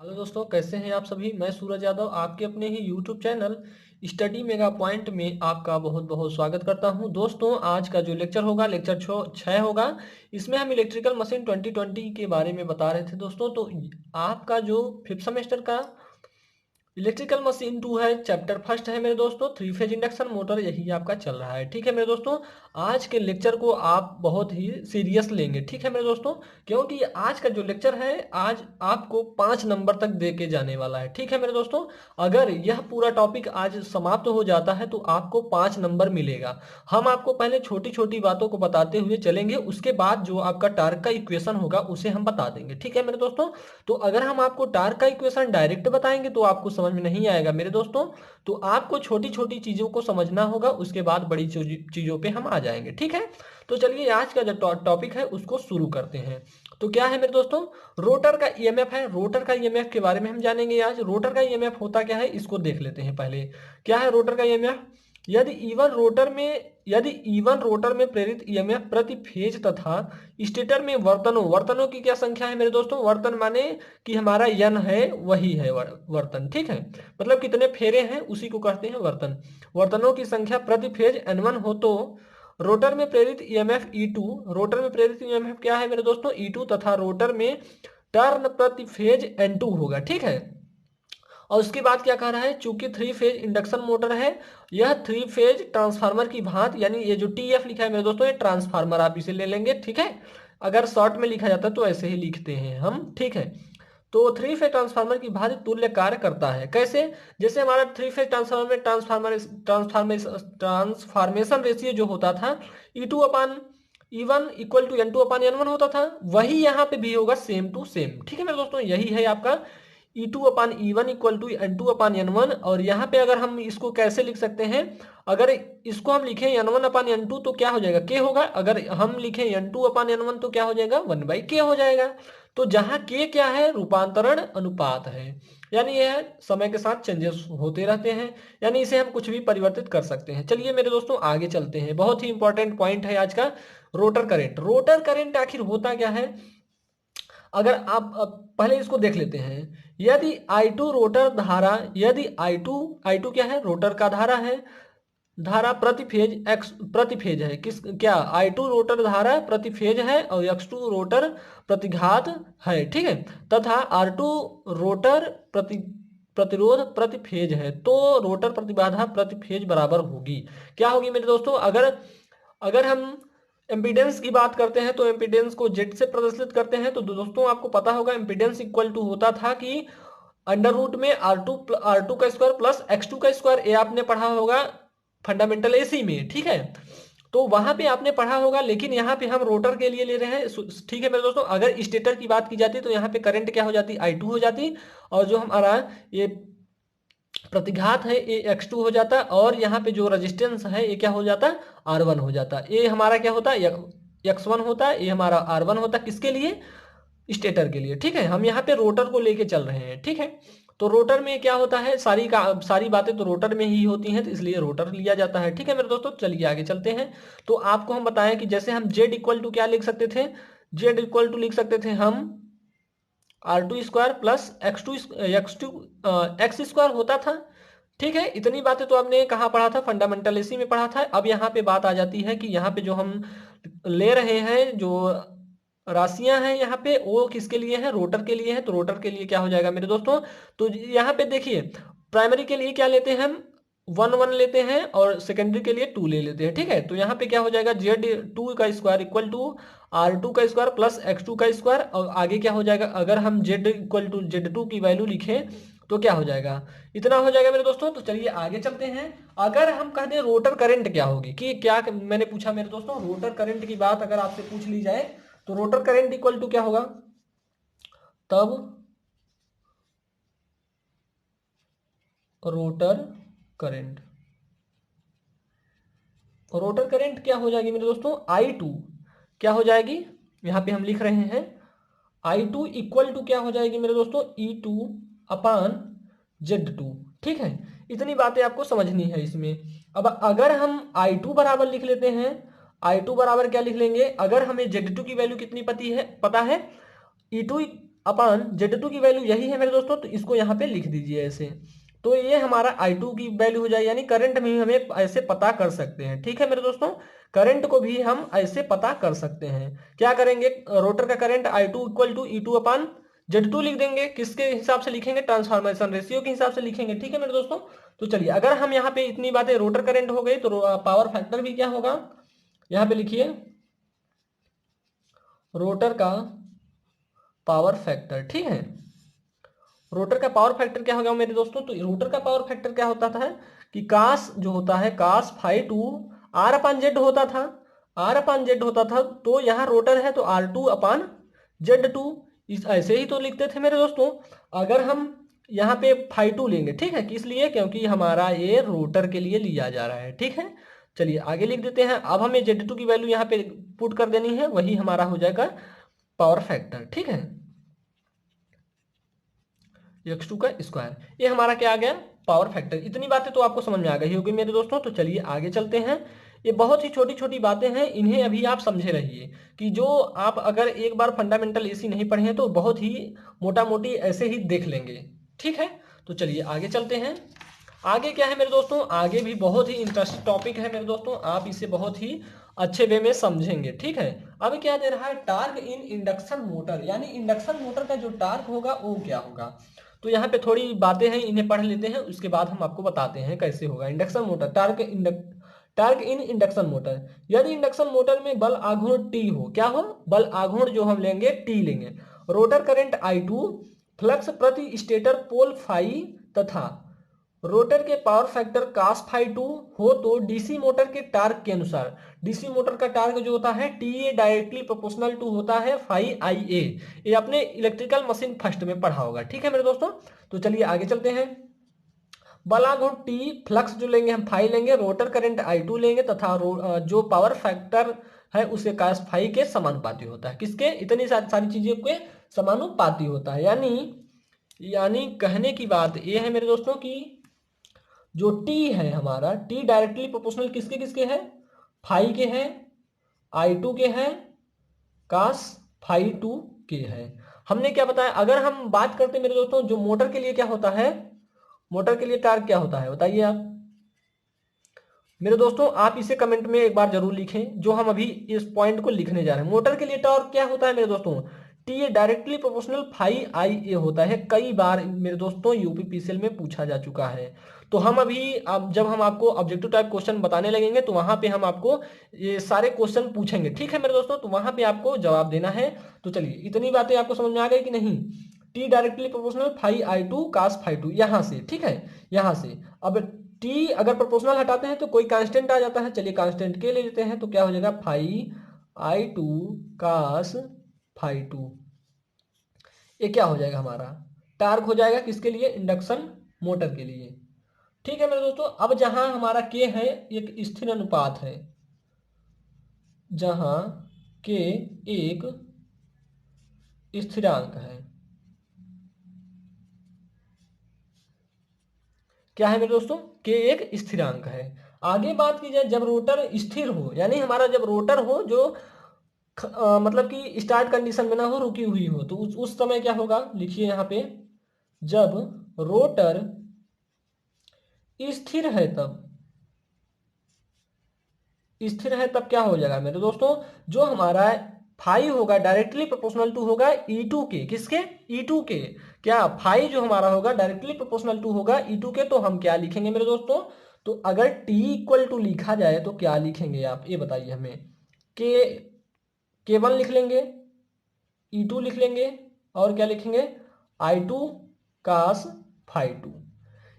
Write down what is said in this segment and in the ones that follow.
Hello दोस्तों, कैसे हैं आप सभी। मैं सूरज यादव आपके अपने ही YouTube channel study mega point में आपका बहुत बहुत स्वागत करता हूं। दोस्तों, आज का जो लेक्चर होगा लेक्चर 6 होगा। इसमें हम इलेक्ट्रिकल मशीन 2020 के बारे में बता रहे थे दोस्तों। तो आपका जो फिफ्थ सेमेस्टर का इलेक्ट्रिकल मशीन 2 है, चैप्टर फर्स्ट है मेरे दोस्तों, थ्री फेज इंडक्शन मोटर, यही आपका चल रहा है। ठीक है मेरे दोस्तों, आज के लेक्चर को आप बहुत ही सीरियस लेंगे। ठीक है मेरे दोस्तों, क्योंकि आज का जो लेक्चर है आज आपको 5 नंबर तक दे के जाने वाला है। ठीक है मेरे दोस्तों, अगर यह पूरा टॉपिक आज समाप्त हो जाता है तो आपको 5 नंबर मिलेगा। हम आपको पहले छोटी छोटी बातों को बताते हुए चलेंगे, उसके बाद जो आपका टार्क का इक्वेशन होगा उसे हम बता देंगे। ठीक है मेरे दोस्तों, तो अगर हम आपको टार्क का इक्वेशन डायरेक्ट बताएंगे तो आपको समझ में नहीं आएगा मेरे दोस्तों। तो आपको छोटी छोटी चीजों को समझना होगा, उसके बाद बड़ी चीजों पे हम आ जाएंगे। ठीक है, तो चलिए आज का जो टॉपिक है उसको शुरू करते हैं। तो क्या है मेरे दोस्तों, रोटर का ईएमएफ है। रोटर का ईएमएफ के बारे में हम जानेंगे आज। रोटर का ईएमएफ होता क्या है इसको देख लेते हैं पहले। क्या है रोटर का ईएमएफ? यदि ईवन रोटर में प्रेरित ईएमएफ प्रति फेज तथा स्टेटर में वर्तनों की क्या संख्या है मेरे दोस्तों? वर्तन माने कि हमारा यन है वही है वर्तन। ठीक है, मतलब कितने फेरे हैं उसी को कहते हैं वर्तन। वर्तनों की संख्या प्रति फेज n1 हो तो रोटर में प्रेरित ईएमएफ E2, रोटर में प्रेरित ईएमएफ क्या है मेरे दोस्तों? E2, तथा रोटर में टर्न प्रति फेज N2 होगा। ठीक है, और उसके बाद क्या कह रहा है, चूंकि थ्री फेज इंडक्शन मोटर है, यह थ्री फेज ट्रांसफार्मर की भांति, यानी ये जो TF लिखा है मेरे दोस्तों ये ट्रांसफार्मर आप इसे ले लेंगे। ठीक है, अगर शॉर्ट में लिखा जाता है तो ऐसे ही लिखते हैं हम। ठीक है, तो थ्री फेज ट्रांसफार्मर की भांति तुल्य कार्य करता है। कैसे? जैसे हमारा थ्री फेज ट्रांसफार्मर में ट्रांसफार्मेशन रेशियो जो होता था E2/E1 इक्वल टू N2/N1 होता था, वही यहाँ पे भी होगा, सेम टू सेम। ठीक है मेरे दोस्तों, यही है आपका E2/E1 इक्वल टू N2/N1। और यहाँ पे अगर हम इसको कैसे लिख सकते हैं, अगर इसको हम लिखें N1/N2 तो क्या हो जाएगा? K होगा। अगर हम लिखें N2/N1 तो क्या हो जाएगा? 1/K हो जाएगा। तो जहाँ K क्या है? रूपांतरण अनुपात है, यानी यह समय के साथ चेंजेस होते रहते हैं, यानी इसे हम कुछ भी परिवर्तित कर सकते हैं। चलिए मेरे दोस्तों आगे चलते हैं। बहुत ही इंपॉर्टेंट पॉइंट है आज का, रोटर करंट। रोटर करंट आखिर होता क्या है? अगर आप पहले इसको देख लेते हैं। यदि I2 रोटर धारा, यदि I2 क्या है? रोटर का धारा है। धारा प्रति फेज x प्रति फेज है, किस क्या? I2 रोटर धारा प्रति फेज है और X2 रोटर प्रतिघात है। ठीक है, तथा R2 रोटर प्रतिरोध प्रति फेज है, तो रोटर प्रतिबाधा प्रति फेज बराबर होगी। क्या होगी मेरे दोस्तों? अगर अगर हम एम्पीडेंस की बात करते हैं तो एम्पीडेंस को जेड से प्रदर्शित करते हैं। तो दोस्तों आपको पता होगा एम्पीडेंस इक्वल टू होता था कि अंडर रूट में आर टू का स्क्वायर प्लस X2 का स्क्वायर। ये आपने पढ़ा होगा फंडामेंटल एसी में। ठीक है, तो वहां पे आपने पढ़ा होगा, लेकिन यहाँ पे हम रोटर के लिए ले रहे हैं। ठीक है मेरे दोस्तों, अगर स्टेटर की बात की जाती तो यहाँ पे करंट क्या हो जाती? I2 हो जाती, और जो हमारा ये प्रतिघात है ये X2 हो जाता, और यहाँ पे जो रेजिस्टेंस है ये क्या हो जाता? R1 हो जाता। ये हमारा क्या होता है? X1 होता है, ये हमारा R1 होता है। किसके लिए? स्टेटर के लिए। ठीक है, हम यहाँ पे रोटर को लेके चल रहे हैं। ठीक है, तो रोटर में क्या होता है, सारी बातें तो रोटर में ही होती हैं, तो इसलिए रोटर लिया जाता है। ठीक है मेरे दोस्तों, चलिए आगे चलते हैं। तो आपको हम बताएं कि जैसे हम जेड इक्वल टू क्या लिख सकते थे? जेड इक्वल टू लिख सकते थे हम R2 square plus x square होता था। ठीक है, इतनी बातें तो आपने कहाँ पढ़ा था? फंडामेंटल एसी में पढ़ा था। अब यहाँ पे बात आ जाती है कि यहाँ पे जो हम ले रहे हैं, जो राशियां हैं यहाँ पे, वो किसके लिए है? रोटर के लिए है। तो रोटर के लिए क्या हो जाएगा मेरे दोस्तों? तो यहाँ पे देखिए, प्राइमरी के लिए क्या लेते हैं हम? 1 1 लेते हैं, और सेकेंडरी के लिए 2 ले लेते हैं। ठीक है, तो यहाँ पे क्या हो जाएगा? Z2 का स्क्वायर इक्वल टू R2 का स्क्वायर प्लस X2 का स्क्वायर, और आगे क्या हो जाएगा? अगर हम Z इक्वल टू Z2 की वैल्यू लिखें तो क्या हो जाएगा? इतना हो जाएगा मेरे दोस्तों। तो चलिए आगे चलते हैं। अगर हम कह दें रोटर करंट क्या होगी, कि क्या मैंने पूछा मेरे दोस्तों, रोटर करंट की बात अगर आपसे पूछ ली जाए तो रोटर करंट इक्वल टू क्या होगा? तब रोटर करंट, रोटर करंट क्या हो जाएगी मेरे दोस्तों? I2 क्या हो जाएगी? यहां पे हम लिख रहे हैं I2 इक्वल टू क्या हो जाएगी मेरे दोस्तों? E2/Z2। ठीक है, इतनी बातें आपको समझनी है इसमें। अब अगर हम I2 बराबर लिख लेते हैं, I2 बराबर क्या लिख लेंगे? अगर हमें Z2 की वैल्यू कितनी पता है? E2 अपान Z2 की वैल्यू यही है मेरे दोस्तों, तो इसको यहाँ पे लिख दीजिए ऐसे। तो ये हमारा I2 की वैल्यू हो जाए, यानी करंट में हमें ऐसे पता कर सकते हैं। ठीक है मेरे दोस्तों, करंट को भी हम ऐसे पता कर सकते हैं। क्या करेंगे, रोटर का current I2 equal to E2 upon Z2 लिख देंगे। किसके हिसाब से लिखेंगे, ट्रांसफॉर्मेशन रेशियो के हिसाब से लिखेंगे। ठीक है मेरे दोस्तों, तो चलिए अगर हम यहाँ पे इतनी बातें, रोटर करंट हो गई, तो पावर फैक्टर भी क्या होगा, यहाँ पे लिखिए रोटर का पावर फैक्टर। ठीक है, रोटर का पावर फैक्टर क्या होगा मेरे दोस्तों, तो रोटर का पावर फैक्टर क्या होता था कि कास जो होता है cos phi two R upon Z होता था, आर अपान जेड होता था। तो यहाँ रोटर है तो R two upon Z two, इस ऐसे ही तो लिखते थे मेरे दोस्तों। अगर हम यहाँ पे फाई टू लेंगे, ठीक है, किस लिए, क्योंकि हमारा ये रोटर के लिए लिया जा रहा है। ठीक है, चलिए आगे लिख देते हैं। अब हमें जेड टू की वैल्यू यहाँ पे पुट कर देनी है, वही हमारा हो जाएगा पावर फैक्टर। ठीक है, x2 का स्क्वायर, ये हमारा क्या आ गया, पावर फैक्टर। इतनी बातें तो आपको समझ में आ गई होगी मेरे दोस्तों। तो चलिए आगे चलते हैं। ये बहुत ही छोटी छोटी बातें हैं, इन्हें अभी आप समझे रहिए कि जो आप अगर एक बार फंडामेंटल एसी नहीं पढ़े हैं तो बहुत ही मोटा मोटी ऐसे ही देख लेंगे। ठीक है, तो चलिए आगे चलते हैं। आगे क्या है मेरे दोस्तों, आगे भी बहुत ही इंटरेस्टिंग टॉपिक है मेरे दोस्तों, आप इसे बहुत ही अच्छे वे में समझेंगे। ठीक है, अब क्या दे रहा है, टार्क इन इंडक्शन मोटर, यानी इंडक्शन मोटर का जो टार्क होगा वो क्या होगा। तो यहाँ पे थोड़ी बातें हैं, इन्हें पढ़ लेते हैं, उसके बाद हम आपको बताते हैं कैसे होगा इंडक्शन मोटर। टार्क इन इंडक्शन मोटर, यदि इंडक्शन मोटर में बल आघूर्ण टी हो, क्या हो, बल आघूर्ण जो हम लेंगे टी लेंगे, रोटर करंट I2, फ्लक्स प्रति स्टेटर पोल फाई तथा रोटर के power factor cos phi two हो, तो डीसी मोटर के टार्क के अनुसार, डीसी मोटर का टार्क जो होता है TA डायरेक्टली प्रोपोर्शनल टू होता है फाई IA। ये अपने इलेक्ट्रिकल मशीन फर्स्ट में पढ़ा होगा। ठीक है मेरे दोस्तों, तो चलिए आगे चलते हैं। बलाघूर्ण टी, फ्लक्स जो लेंगे हम फाई लेंगे, रोटर करंट I2 लेंगे तथा जो पावर फैक्टर है उसे कास फाई के समानुपाती होता है। किसके, इतनी सारी चीजों के समानुपाती होता है। यानी कहने की बात यह है मेरे दोस्तों कि जो टी है हमारा, टी डायरेक्टली प्रोपोर्शनल किसके किसके है, फाई के है, I2 के है, कास फाई टू के है। हमने क्या बताया, अगर हम बात करते हैं मेरे दोस्तों जो मोटर के लिए क्या होता है, मोटर के लिए टार्क क्या होता है बताइए आप मेरे दोस्तों। आप इसे कमेंट में एक बार जरूर लिखें, जो हम अभी इस पॉइंट को लिखने जा रहे हैं। मोटर के लिए टॉर्क क्या होता है मेरे दोस्तों, T directly proportional phi IA होता है। कई बार मेरे दोस्तों UPPCL में पूछा जा चुका है। तो हम अभी अब जब हम आपको ऑब्जेक्टिव टाइप क्वेश्चन बताने लगेंगे तो वहां पे हम आपको ये सारे क्वेश्चन पूछेंगे। ठीक है मेरे दोस्तों, तो वहां पे आपको जवाब देना है। तो चलिए इतनी बातें आपको समझ में आ गई कि नहीं, T directly proportional phi I2 cos phi two, यहां से, ठीक है, यहां से। अब टी अगर प्रोपोर्शनल हटाते हैं तो कोई कांस्टेंट आ जाता है, चलिए कांस्टेंट के ले लेते हैं, तो क्या हो जाएगा phi I2 cos phi to. ये क्या हो जाएगा, हमारा टार्क हो जाएगा किसके लिए, इंडक्शन मोटर के लिए। ठीक है मेरे दोस्तों, अब जहां हमारा के है एक स्थिर अनुपात है, जहां के एक स्थिरांक है, क्या है मेरे दोस्तों, के एक स्थिरांक है। आगे बात की जाए जब रोटर स्थिर हो, यानी हमारा जब रोटर हो जो मतलब कि स्टार्ट कंडीशन में ना हो, रुकी हुई हो, तो उस समय क्या होगा, लिखिए यहाँ पे, जब रोटर स्थिर है तब, स्थिर है तब क्या हो जाएगा मेरे दोस्तों, जो हमारा फाई होगा डायरेक्टली प्रोपोर्शनल टू होगा E2 के, किसके, E2 के। क्या फाई जो हमारा होगा डायरेक्टली प्रोपोर्शनल टू होगा E2 के, तो हम क्या लिखेंगे मेरे दोस्तों, तो अगर T इक्वल टू लिखा जाए तो क्या लिखेंगे आप ये बताइए हमें, K1 लिख लेंगे, E2 लिख लेंगे, और क्या लिखेंगे I2 कास फाई टू।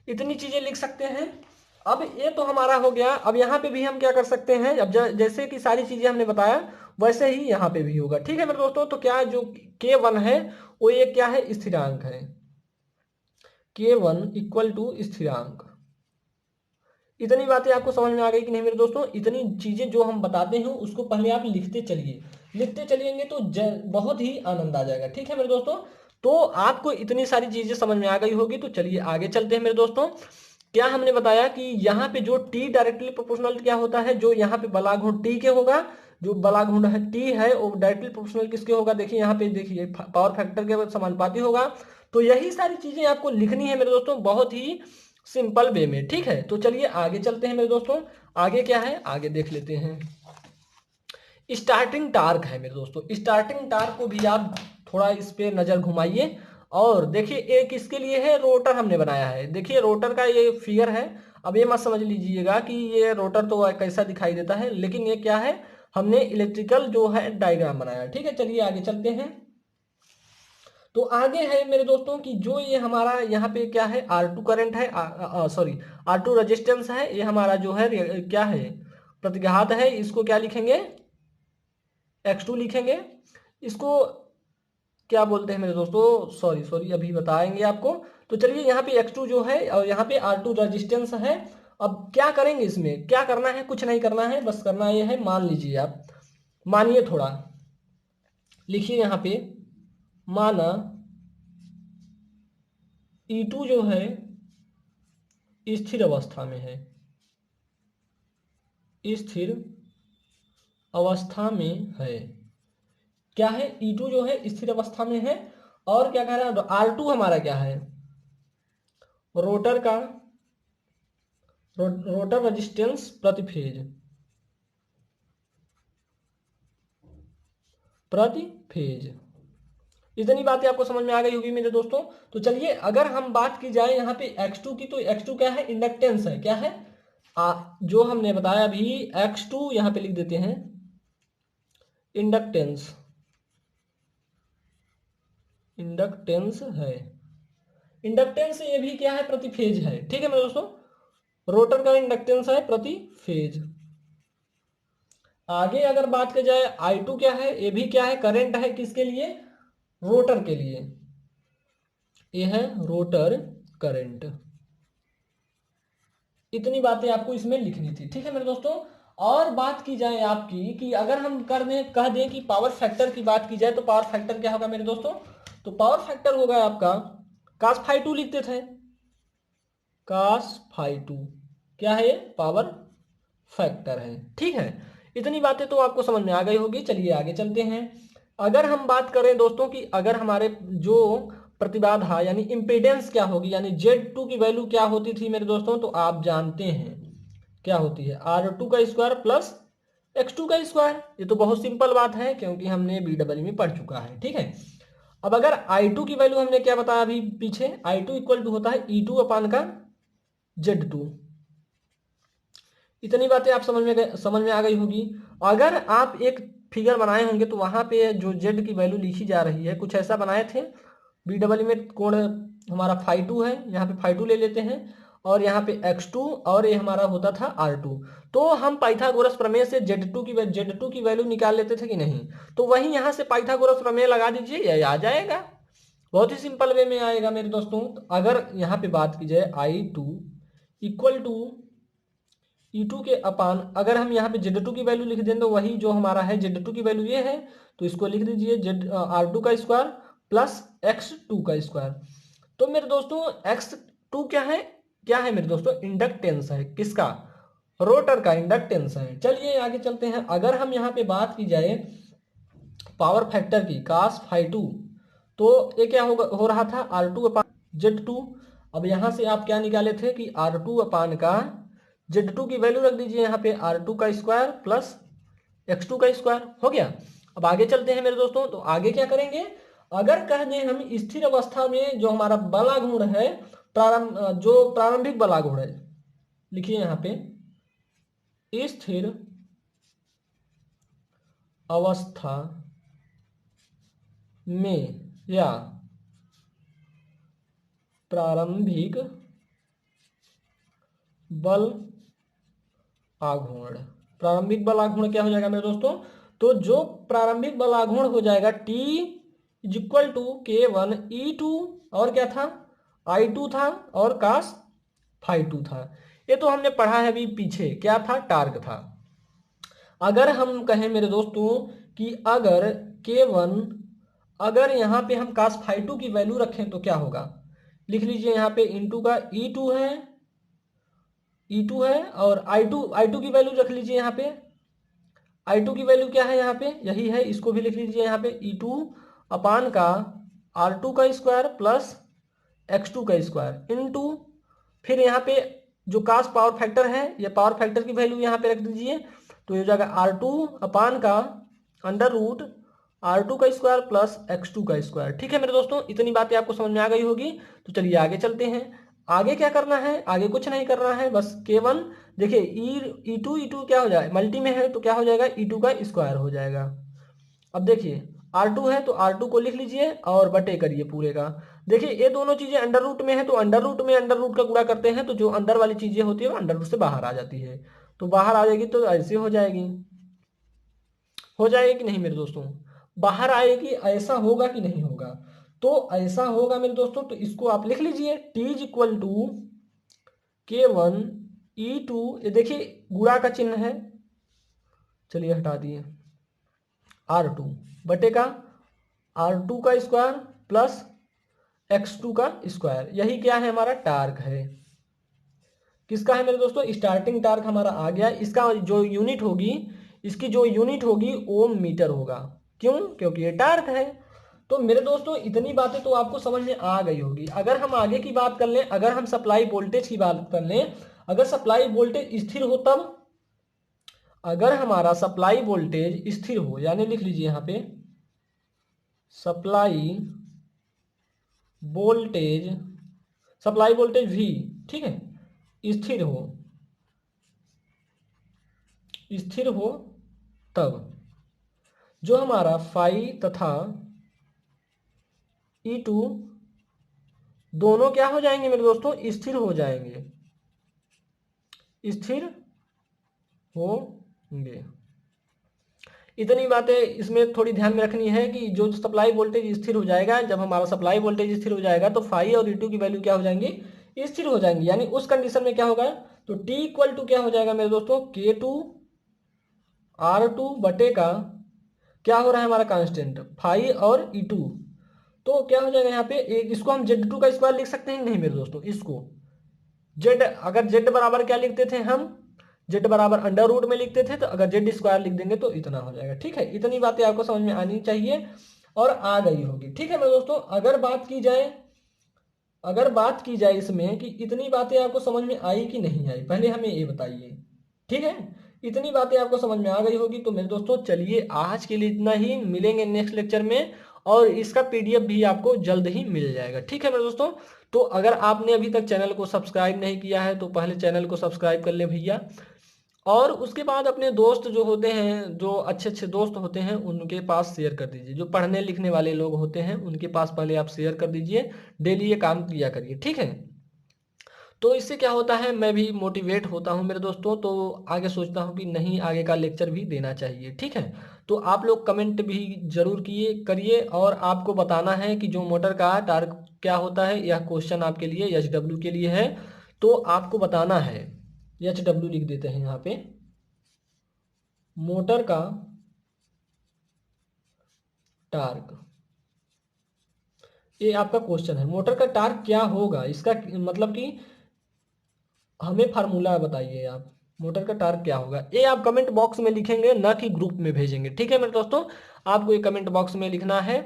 इतनी चीजें लिख सकते हैं। अब ये तो हमारा हो गया। अब यहाँ पे भी हम क्या कर सकते हैं, अब जैसे कि सारी चीजें हमने बताया वैसे ही यहाँ पे भी होगा। ठीक है मेरे दोस्तों, तो क्या जो K1 है वो ये क्या है, स्थिरांक है, K1 इक्वल टू स्थिरांक। इतनी बातें आपको समझ में आ गई कि नहीं मेरे दोस्तों। इतनी चीजें जो हम बताते हैं उसको पहले आप लिखते चलिए, लिखते चलिएंगे तो बहुत ही आनंद आ जाएगा। ठीक है मेरे दोस्तों, तो आपको इतनी सारी चीजें समझ में आ गई होगी। तो चलिए आगे चलते हैं मेरे दोस्तों। क्या हमने बताया कि यहाँ पे जो T डायरेक्टली प्रोपोर्शनल क्या होता है, जो यहाँ पे बलाघूर्ण T के होगा, जो बला घूर्ण है टी है वो डायरेक्टली प्रोपोर्शनल किसके होगा, देखिए यहाँ पे देखिए पावर फैक्टर के समानुपाती होगा। तो यही सारी चीजें आपको लिखनी है मेरे दोस्तों बहुत ही सिंपल वे में, ठीक है। तो चलिए आगे चलते हैं मेरे दोस्तों, आगे क्या है आगे देख लेते हैं। स्टार्टिंग टार्क है मेरे दोस्तों, स्टार्टिंग टार्क को भी आप थोड़ा इस पे नजर घुमाइए और देखिए एक इसके लिए है रोटर हमने बनाया है, देखिए रोटर का ये फिगर है। अब ये मत समझ लीजिएगा कि ये रोटर तो कैसा दिखाई देता है, लेकिन ये क्या है, हमने इलेक्ट्रिकल जो है डायग्राम बनाया, ठीक है। चलिए आगे चलते हैं। तो आगे है मेरे दोस्तों कि जो ये हमारा यहाँ पे क्या है R2 करंट है, सॉरी R2 रेजिस्टेंस है, ये हमारा जो है क्या है प्रतिघात है, इसको क्या लिखेंगे X2 लिखेंगे। इसको क्या बोलते हैं मेरे दोस्तों, सॉरी सॉरी अभी बताएंगे आपको। तो चलिए यहाँ पे X2 जो है और यहाँ पे R2 रेजिस्टेंस है। अब क्या करेंगे, इसमें क्या करना है, कुछ नहीं करना है, बस करना ये है, मान लीजिए आप मानिए थोड़ा लिखिए यहाँ पे, माना E2 जो है स्थिर अवस्था में है, स्थिर अवस्था में है, क्या है E2 जो है स्थिर अवस्था में है। और क्या कह रहा है R2 हमारा क्या है, रोटर का रोटर रेजिस्टेंस प्रति फेज। इतनी बातें आपको समझ में आ गई होगी मेरे दोस्तों। तो चलिए अगर हम बात की जाए यहाँ पे X2 की, तो X2 क्या है, इंडक्टेंस है, क्या है जो हमने बताया अभी X2 यहाँ पे लिख देते हैं इंडक्टेंस, इंडक्टेंस है, इंडक्टेंस ये भी क्या है प्रति फेज है, ठीक है मेरे दोस्तों। रोटर का इंडक्टेंस है प्रति फेज। आगे अगर बात की जाए I2 क्या है, ये भी क्या है करंट है, किसके लिए, रोटर के लिए, ये है रोटर करंट। इतनी बातें आपको इसमें लिखनी थी, ठीक है मेरे दोस्तों। और बात की जाए आपकी कि अगर हम कर दें कह दें कि पावर फैक्टर की बात की जाए, तो पावर फैक्टर क्या होगा मेरे दोस्तों, तो पावर फैक्टर होगा आपका cos फाई 2 लिखते थे, cos फाई 2 क्या है, ये पावर फैक्टर है, ठीक है। इतनी बातें तो आपको समझ में आ गई होगी। चलिए आगे चलते हैं। अगर हम बात करें दोस्तों कि अगर हमारे जो प्रतिबाधा यानी इम्पीडेंस क्या होगी, यानी Z2 की वैल्यू क्या होती थी मेरे दोस्तों, तो आप जानते हैं क्या होती है, R2 का स्क्वायर प्लस X2 का स्क्वायर। ये तो बहुत सिंपल बात है क्योंकि हमने BEE में पढ़ चुका है, ठीक है। अब अगर I2 की वैल्यू हमने क्या बताया अभी पीछे, I2 इक्वल टू होता है E2 अपान का Z2। इतनी बातें आप समझ में आ गई होगी। अगर आप एक फिगर बनाए होंगे तो वहां पे जो Z की वैल्यू लिखी जा रही है कुछ ऐसा बनाए थे, BEE में कोण हमारा फाई 2 है, यहाँ पे फाई 2 ले लेते हैं और यहाँ पे X2 और ये हमारा होता था R2। तो हम पाइथागोरस प्रमेय से Z2 की वैल्यू निकाल लेते थे कि नहीं, तो वही यहाँ से पाइथागोरस प्रमेय लगा दीजिए, ये आ जाएगा, बहुत ही सिंपल वे में आएगा मेरे दोस्तों। तो अगर यहाँ पे बात की जाए I2 इक्वल टू E2 के अपान, अगर हम यहाँ पे Z2 की वैल्यू लिख दें तो वही जो हमारा है Z2 की वैल्यू ये है, तो इसको लिख दीजिए R2 का स्क्वायर प्लस X2 का स्क्वायर। तो मेरे दोस्तों X2 क्या है मेरे दोस्तों, इंडक्टेंस है, किसका, रोटर का इंडक्टेंस है। चलिए आगे चलते हैं। अगर हम यहाँ पे बात की जाए पावर फैक्टर की cos फाई 2, तो ये क्या हो रहा था R2 अपान Z2। अब यहाँ से आप क्या निकाले थे कि R2 अपान का Z2 की वैल्यू रख दीजिए यहाँ पे R2 का स्क्वायर प्लस X2 का स्क्वायर, हो गया। अब आगे चलते हैं मेरे दोस्तों। तो आगे क्या करेंगे, अगर कह दें हम स्थिर अवस्था में जो हमारा बला गुण है, जो प्रारंभिक बला गुण है, लिखिए यहाँ पे स्थिर अवस्था में या प्रारंभिक बल आघूर्ण, प्रारंभिक बल आघूर्ण क्या हो जाएगा मेरे दोस्तों, तो जो प्रारंभिक बल आघूर्ण हो जाएगा T is equal to K1 E2 और क्या था I2 था और cos फाई 2 था। ये तो हमने पढ़ा है अभी पीछे, क्या था टार्क था। अगर हम कहें मेरे दोस्तों कि अगर K1, अगर यहाँ पे हम cos फाई 2 की वैल्यू रखें तो क्या होगा, लिख लीजिए यहाँ पे इंटू का E2 है और I2 की वैल्यू रख लीजिए यहाँ पे I2 की वैल्यू क्या है यहाँ पे, यही है, इसको भी लिख लीजिए यहाँ पे E2 अपान का R2 का स्क्वायर प्लस X2 का स्क्वायर इनटू, फिर यहाँ पे जो कास्ट पावर फैक्टर है, ये पावर फैक्टर की वैल्यू यहाँ पे रख दीजिए, तो ये हो जाएगा R2 अपान का अंडर रूट R2 का स्क्वायर प्लस X2 का स्क्वायर। ठीक है मेरे दोस्तों, इतनी बातें आपको समझ में आ गई होगी। तो चलिए आगे चलते हैं। आगे क्या करना है, आगे कुछ नहीं करना है, बस केवल देखिए E2 क्या हो जाएगा, मल्टी में है तो क्या हो जाएगा, E2 का स्क्वायर हो जाएगा। अब देखिए R2 है तो R2 को लिख लीजिए और बटे करिए पूरे का। देखिए ये दोनों चीजें अंडर रूट में है तो अंडर रूट में अंडर रूट का गुणा करते हैं तो जो अंदर वाली चीजें होती है वो अंडर रूट से बाहर आ जाती है, तो बाहर आ जाएगी तो ऐसे हो जाएगी, हो जाएगी कि नहीं मेरे दोस्तों, बाहर आएगी, ऐसा होगा कि नहीं होगा, तो ऐसा होगा मेरे दोस्तों। तो इसको आप लिख लीजिए T is equal to K1 E2, ये देखिए गुणा का चिन्ह है, चलिए हटा दिए, R2 बटे का R2 का स्क्वायर प्लस X2 का स्क्वायर, यही क्या है हमारा टार्क है, किसका है मेरे दोस्तों, स्टार्टिंग टार्क हमारा आ गया। इसका जो यूनिट होगी, इसकी जो यूनिट होगी ओम मीटर होगा, क्यों, क्योंकि ये टार्क है। तो मेरे दोस्तों इतनी बातें तो आपको समझ में आ गई होगी। अगर हम आगे की बात कर लें, अगर हम सप्लाई वोल्टेज की बात कर लें, अगर सप्लाई वोल्टेज स्थिर हो तब, अगर हमारा सप्लाई वोल्टेज स्थिर हो, यानी लिख लीजिए यहाँ पे सप्लाई वोल्टेज, सप्लाई वोल्टेज भी, ठीक है, स्थिर हो, स्थिर हो तब जो हमारा फाई तथा E2 दोनों क्या हो जाएंगे मेरे दोस्तों, स्थिर हो जाएंगे, स्थिर होंगे। इतनी बातें इसमें थोड़ी ध्यान में रखनी है कि जो सप्लाई वोल्टेज स्थिर हो जाएगा, जब हमारा सप्लाई वोल्टेज स्थिर हो जाएगा तो फाई और E2 की वैल्यू क्या हो जाएंगी, स्थिर हो जाएंगी। यानी उस कंडीशन में क्या होगा, तो T इक्वल टू क्या हो जाएगा मेरे दोस्तों, K2 R2 बटे का क्या हो रहा है हमारा कांस्टेंट फाई और E2, तो क्या हो जाएगा यहाँ पे एक, इसको हम Z2 का स्क्वायर लिख सकते हैं नहीं मेरे दोस्तों, इसको Z, अगर Z बराबर क्या लिखते थे हम, Z बराबर अंडर रूट में लिखते थे, तो अगर Z स्क्वायर लिख देंगे तो इतना हो जाएगा। ठीक है, इतनी बातें आपको समझ में आनी चाहिए और आ गई होगी। ठीक है मेरे दोस्तों, अगर बात की जाए, अगर बात की जाए इसमें कि इतनी बातें आपको समझ में आई कि नहीं आई, पहले हमें ये बताइए। ठीक है, इतनी बातें आपको समझ में आ गई होगी। तो मेरे दोस्तों चलिए आज के लिए इतना ही, मिलेंगे नेक्स्ट लेक्चर में और इसका PDF भी आपको जल्द ही मिल जाएगा। ठीक है मेरे दोस्तों, तो अगर आपने अभी तक चैनल को सब्सक्राइब नहीं किया है तो पहले चैनल को सब्सक्राइब कर ले भैया, और उसके बाद अपने दोस्त जो होते हैं, जो अच्छे अच्छे दोस्त होते हैं, उनके पास शेयर कर दीजिए। जो पढ़ने लिखने वाले लोग होते हैं उनके पास पहले आप शेयर कर दीजिए, डेली ये काम किया करिए। ठीक है, तो इससे क्या होता है, मैं भी मोटिवेट होता हूँ मेरे दोस्तों, तो आगे सोचता हूँ कि नहीं आगे का लेक्चर भी देना चाहिए। ठीक है, तो आप लोग कमेंट भी जरूर किए करिए, और आपको बताना है कि जो मोटर का टार्क क्या होता है, यह क्वेश्चन आपके लिए HW के लिए है, तो आपको बताना है। HW लिख देते हैं यहाँ पे, मोटर का टार्क, ये आपका क्वेश्चन है, मोटर का टार्क क्या होगा, इसका मतलब कि हमें फार्मूला बताइए आप, मोटर का टार्क क्या होगा। ये आप कमेंट बॉक्स में लिखेंगे, ना कि ग्रुप में भेजेंगे। ठीक है मेरे दोस्तों, आपको ये कमेंट बॉक्स में लिखना है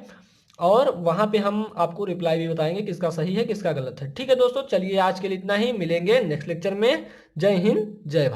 और वहां पे हम आपको रिप्लाई भी बताएंगे किसका सही है किसका गलत है। ठीक है दोस्तों, चलिए आज के लिए इतना ही, मिलेंगे नेक्स्ट लेक्चर में। जय हिंद, जय भारत।